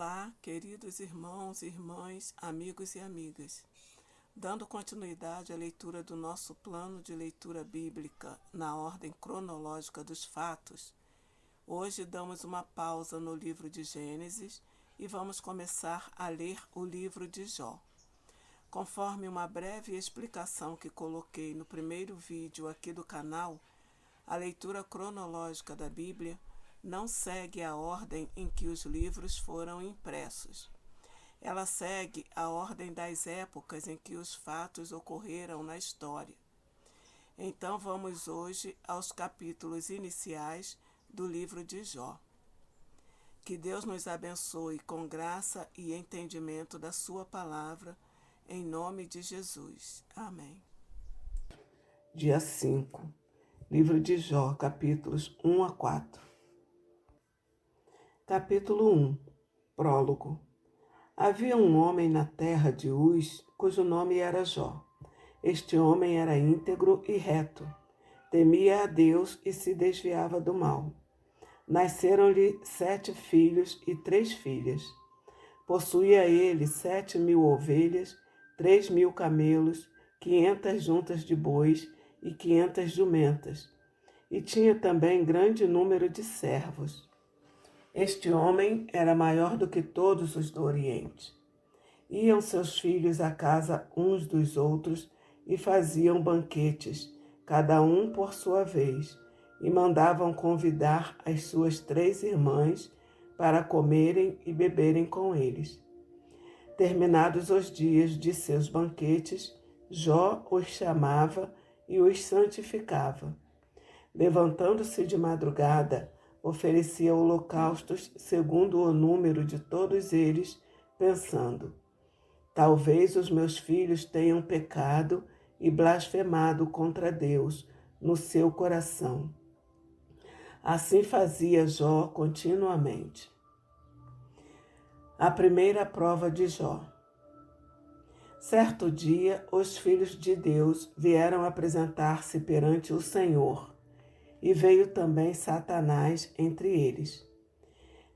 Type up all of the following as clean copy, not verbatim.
Olá, queridos irmãos, irmãs, amigos e amigas. Dando continuidade à leitura do nosso plano de leitura bíblica na ordem cronológica dos fatos, hoje damos uma pausa no livro de Gênesis e vamos começar a ler o livro de Jó. Conforme uma breve explicação que coloquei no primeiro vídeo aqui do canal, a leitura cronológica da Bíblia não segue a ordem em que os livros foram impressos. Ela segue a ordem das épocas em que os fatos ocorreram na história. Então vamos hoje aos capítulos iniciais do livro de Jó. Que Deus nos abençoe com graça e entendimento da sua palavra, em nome de Jesus. Amém. Dia 5, livro de Jó, capítulos 1 a 4. Capítulo 1, prólogo. Havia um homem na terra de Uz, cujo nome era Jó. Este homem era íntegro e reto, temia a Deus e se desviava do mal. Nasceram-lhe 7 filhos e 3 filhas. Possuía ele 7.000 ovelhas, 3.000 camelos, 500 juntas de bois e 500 jumentas. E tinha também grande número de servos. Este homem era maior do que todos os do Oriente. Iam seus filhos à casa uns dos outros e faziam banquetes, cada um por sua vez, e mandavam convidar as suas 3 irmãs para comerem e beberem com eles. Terminados os dias de seus banquetes, Jó os chamava e os santificava. Levantando-se de madrugada, oferecia holocaustos segundo o número de todos eles, pensando: talvez os meus filhos tenham pecado e blasfemado contra Deus no seu coração. Assim fazia Jó continuamente. A primeira prova de Jó. Certo dia, os filhos de Deus vieram apresentar-se perante o Senhor, e veio também Satanás entre eles.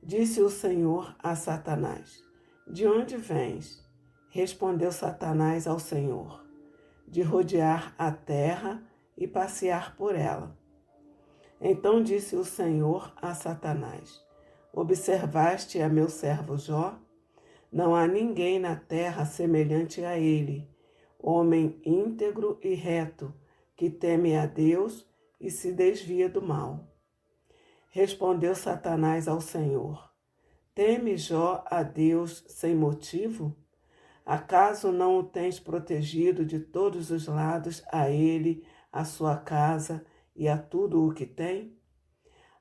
Disse o Senhor a Satanás: de onde vens? Respondeu Satanás ao Senhor: de rodear a terra e passear por ela. Então disse o Senhor a Satanás: observaste a meu servo Jó? Não há ninguém na terra semelhante a ele, homem íntegro e reto, que teme a Deus e se desvia do mal. Respondeu Satanás ao Senhor: teme Jó a Deus sem motivo? Acaso não o tens protegido de todos os lados a ele, a sua casa e a tudo o que tem?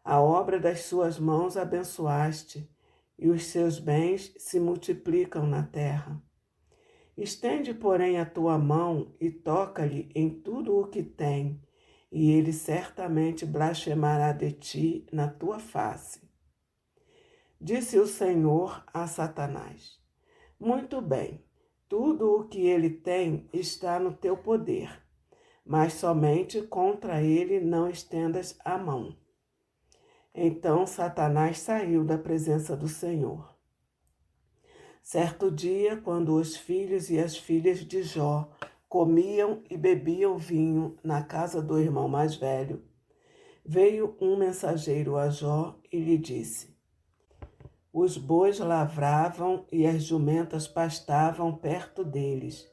A obra das suas mãos abençoaste, e os seus bens se multiplicam na terra. Estende, porém, a tua mão e toca-lhe em tudo o que tem, e ele certamente blasfemará de ti na tua face. Disse o Senhor a Satanás: muito bem, tudo o que ele tem está no teu poder, mas somente contra ele não estendas a mão. Então Satanás saiu da presença do Senhor. Certo dia, quando os filhos e as filhas de Jó comiam e bebiam vinho na casa do irmão mais velho, veio um mensageiro a Jó e lhe disse: os bois lavravam e as jumentas pastavam perto deles.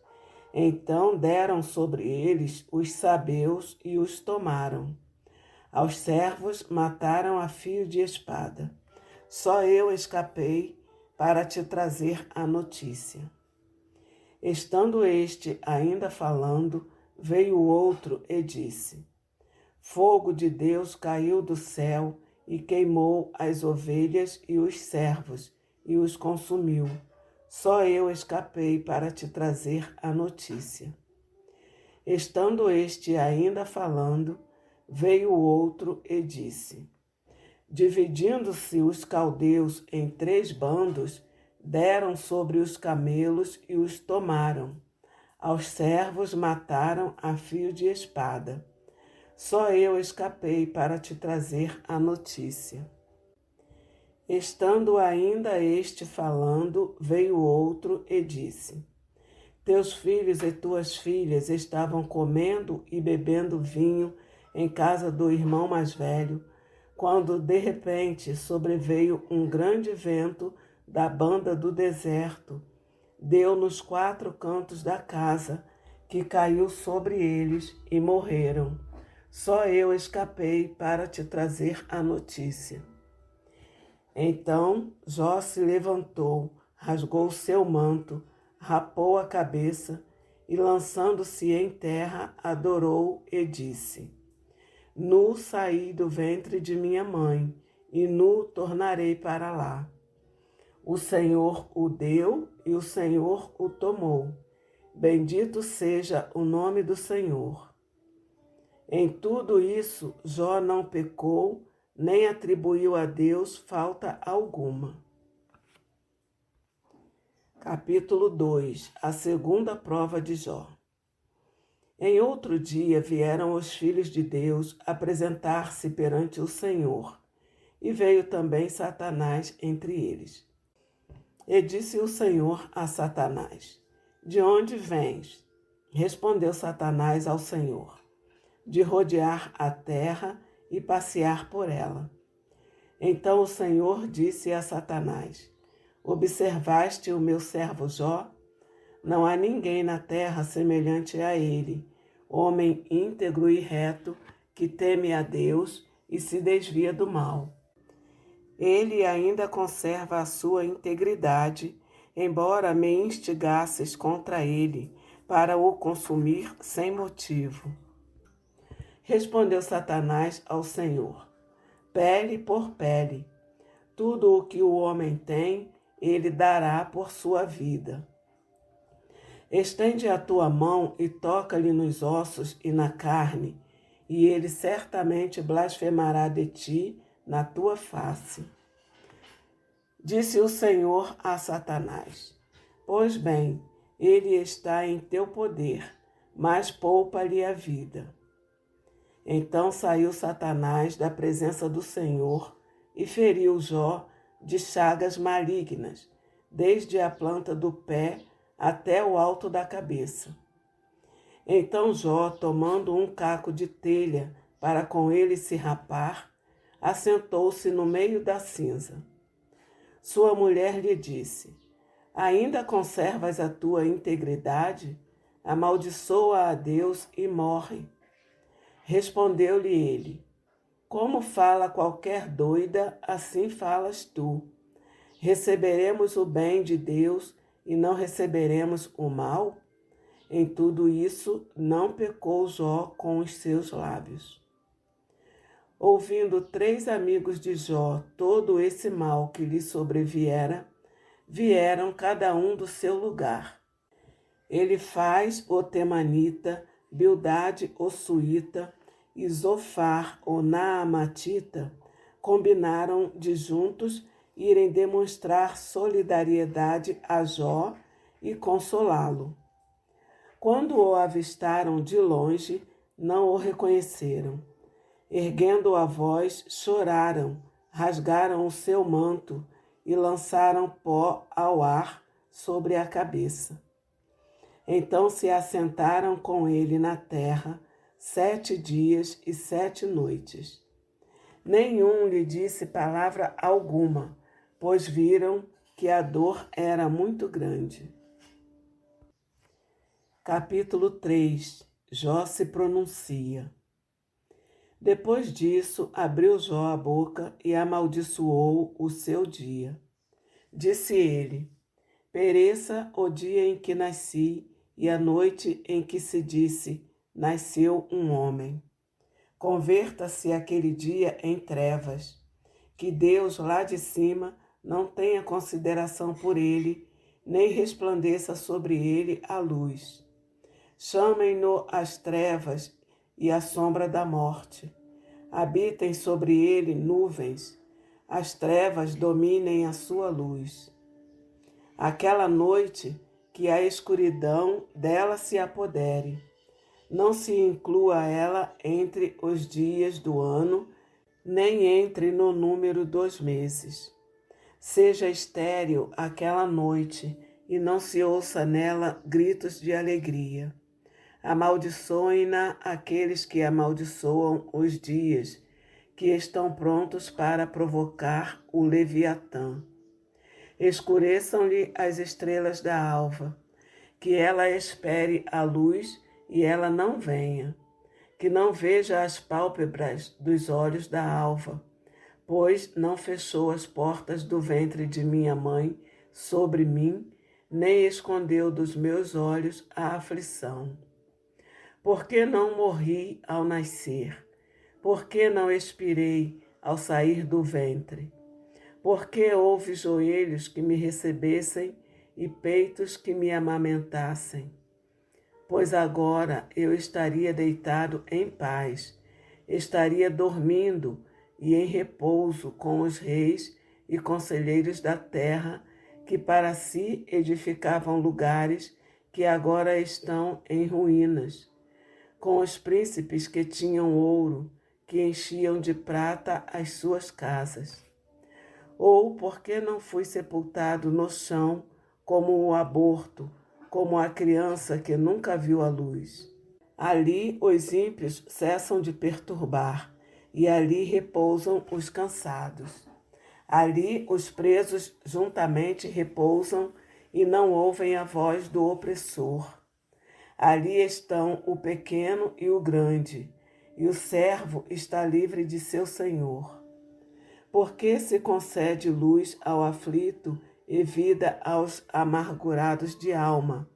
Então deram sobre eles os sabeus e os tomaram. Aos servos mataram a fio de espada. Só eu escapei para te trazer a notícia. Estando este ainda falando, veio outro e disse: fogo de Deus caiu do céu e queimou as ovelhas e os servos e os consumiu. Só eu escapei para te trazer a notícia. Estando este ainda falando, veio outro e disse: dividindo-se os caldeus em 3 bandos, deram sobre os camelos e os tomaram. Aos servos mataram a fio de espada. Só eu escapei para te trazer a notícia. Estando ainda este falando, veio outro e disse: Teus filhos e tuas filhas estavam comendo e bebendo vinho em casa do irmão mais velho, quando de repente sobreveio um grande vento da banda do deserto, deu nos 4 cantos da casa, que caiu sobre eles e morreram. Só eu escapei para te trazer a notícia. Então Jó se levantou, rasgou seu manto, rapou a cabeça e, lançando-se em terra, adorou e disse: Nu saí do ventre de minha mãe, e nu tornarei para lá. O Senhor o deu e o Senhor o tomou. Bendito seja o nome do Senhor. Em tudo isso, Jó não pecou, nem atribuiu a Deus falta alguma. Capítulo 2. A segunda prova de Jó. Em outro dia vieram os filhos de Deus apresentar-se perante o Senhor, e veio também Satanás entre eles. E disse o Senhor a Satanás: De onde vens? Respondeu Satanás ao Senhor: De rodear a terra e passear por ela. Então o Senhor disse a Satanás: Observaste o meu servo Jó? Não há ninguém na terra semelhante a ele, homem íntegro e reto, que teme a Deus e se desvia do mal. Ele ainda conserva a sua integridade, embora me instigasses contra ele, para o consumir sem motivo. Respondeu Satanás ao Senhor: Pele por pele. Tudo o que o homem tem, ele dará por sua vida. Estende a tua mão e toca-lhe nos ossos e na carne, e ele certamente blasfemará de ti na tua face. Disse o Senhor a Satanás: Pois bem, ele está em teu poder, mas poupa-lhe a vida. Então saiu Satanás da presença do Senhor e feriu Jó de chagas malignas, desde a planta do pé até o alto da cabeça. Então Jó, tomando um caco de telha para com ele se rapar, assentou-se no meio da cinza. Sua mulher lhe disse: Ainda conservas a tua integridade? Amaldiçoa a Deus e morre. Respondeu-lhe ele: Como fala qualquer doida, assim falas tu. Receberemos o bem de Deus e não receberemos o mal? Em tudo isso, não pecou Jó com os seus lábios. Ouvindo 3 amigos de Jó todo esse mal que lhe sobreviera, vieram cada um do seu lugar. Elifaz, o temanita, Bildade, o suíta, e Zofar, o naamatita, combinaram de juntos irem demonstrar solidariedade a Jó e consolá-lo. Quando o avistaram de longe, não o reconheceram. Erguendo a voz, choraram, rasgaram o seu manto e lançaram pó ao ar sobre a cabeça. Então se assentaram com ele na terra 7 dias e 7 noites. Nenhum lhe disse palavra alguma, pois viram que a dor era muito grande. Capítulo 3. Jó se pronuncia. Depois disso, abriu Jó a boca e amaldiçoou o seu dia. Disse ele: Pereça o dia em que nasci e a noite em que se disse, nasceu um homem. Converta-se aquele dia em trevas. Que Deus lá de cima não tenha consideração por ele, nem resplandeça sobre ele a luz. Chamem-no as trevas e a sombra da morte. Habitem sobre ele nuvens. As trevas dominem a sua luz. Aquela noite, que a escuridão dela se apodere. Não se inclua ela entre os dias do ano, nem entre no número dos meses. Seja estéril aquela noite e não se ouça nela gritos de alegria. Amaldiçoem-na aqueles que amaldiçoam os dias, que estão prontos para provocar o Leviatã. Escureçam-lhe as estrelas da alva, que ela espere a luz e ela não venha, que não veja as pálpebras dos olhos da alva, pois não fechou as portas do ventre de minha mãe sobre mim, nem escondeu dos meus olhos a aflição. Por que não morri ao nascer? Por que não expirei ao sair do ventre? Por que houve joelhos que me recebessem e peitos que me amamentassem? Pois agora eu estaria deitado em paz, estaria dormindo e em repouso com os reis e conselheiros da terra, que para si edificavam lugares que agora estão em ruínas, com os príncipes que tinham ouro, que enchiam de prata as suas casas. Ou porque não fui sepultado no chão como o aborto, como a criança que nunca viu a luz. Ali os ímpios cessam de perturbar, e ali repousam os cansados. Ali os presos juntamente repousam e não ouvem a voz do opressor. Ali estão o pequeno e o grande, e o servo está livre de seu senhor. Porque se concede luz ao aflito e vida aos amargurados de alma,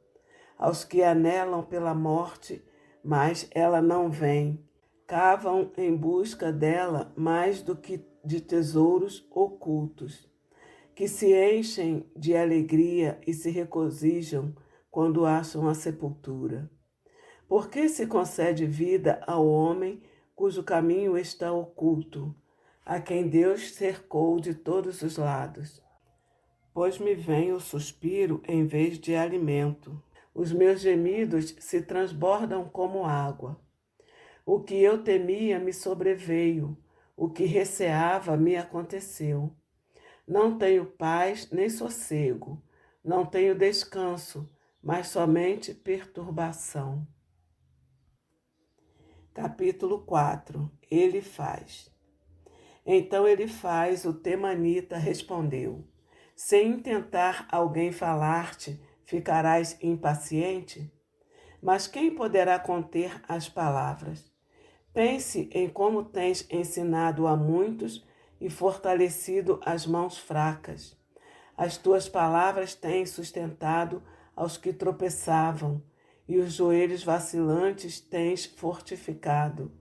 aos que anelam pela morte, mas ela não vem. Cavam em busca dela mais do que de tesouros ocultos, que se enchem de alegria e se regozijam quando acham a sepultura. Porque se concede vida ao homem cujo caminho está oculto, a quem Deus cercou de todos os lados. Pois me vem o suspiro em vez de alimento. Os meus gemidos se transbordam como água. O que eu temia me sobreveio, o que receava me aconteceu. Não tenho paz nem sossego, não tenho descanso, mas somente perturbação. Capítulo 4. Ele faz. Então Elifaz, o temanita, respondeu: sem intentar alguém falar-te, ficarás impaciente? Mas quem poderá conter as palavras? Pense em como tens ensinado a muitos e fortalecido as mãos fracas. As tuas palavras têm sustentado aos que tropeçavam, e os joelhos vacilantes tens fortificado.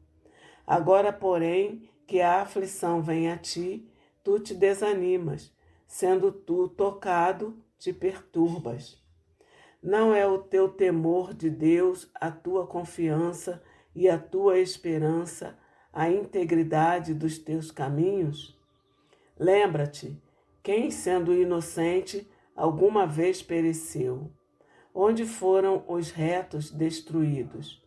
Agora, porém, que a aflição vem a ti, tu te desanimas, sendo tu tocado, te perturbas. Não é o teu temor de Deus, a tua confiança e a tua esperança, a integridade dos teus caminhos? Lembra-te, quem, sendo inocente, alguma vez pereceu? Onde foram os retos destruídos?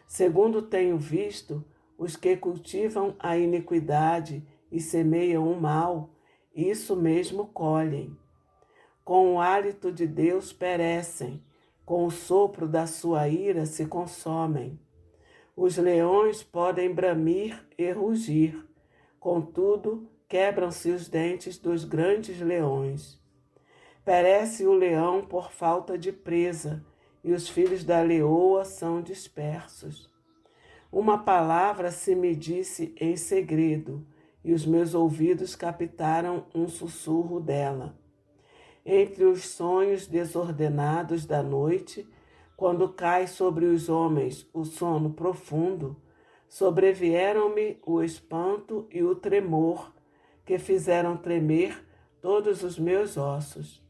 Segundo tenho visto, os que cultivam a iniquidade e semeiam o mal, isso mesmo colhem. Com o hálito de Deus perecem, com o sopro da sua ira se consomem. Os leões podem bramir e rugir, contudo quebram-se os dentes dos grandes leões. Perece o leão por falta de presa, e os filhos da leoa são dispersos. Uma palavra se me disse em segredo, e os meus ouvidos captaram um sussurro dela. Entre os sonhos desordenados da noite, quando cai sobre os homens o sono profundo, sobrevieram-me o espanto e o tremor, que fizeram tremer todos os meus ossos.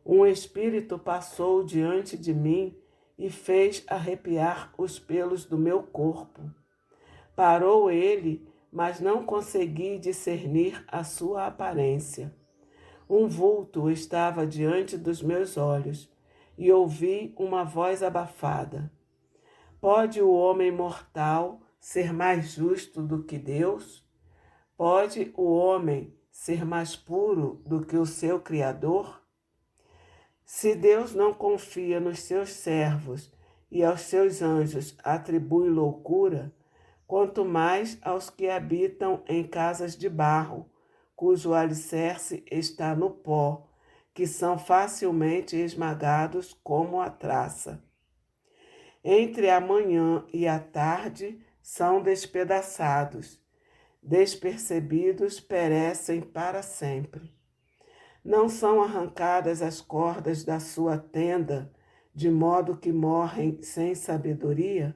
Um espírito passou diante de mim e fez arrepiar os pelos do meu corpo. Parou ele, mas não consegui discernir a sua aparência. Um vulto estava diante dos meus olhos e ouvi uma voz abafada. Pode o homem mortal ser mais justo do que Deus? Pode o homem ser mais puro do que o seu Criador? Se Deus não confia nos seus servos e aos seus anjos atribui loucura, quanto mais aos que habitam em casas de barro, cujo alicerce está no pó, que são facilmente esmagados como a traça. Entre a manhã e a tarde são despedaçados, despercebidos perecem para sempre. Não são arrancadas as cordas da sua tenda, de modo que morrem sem sabedoria?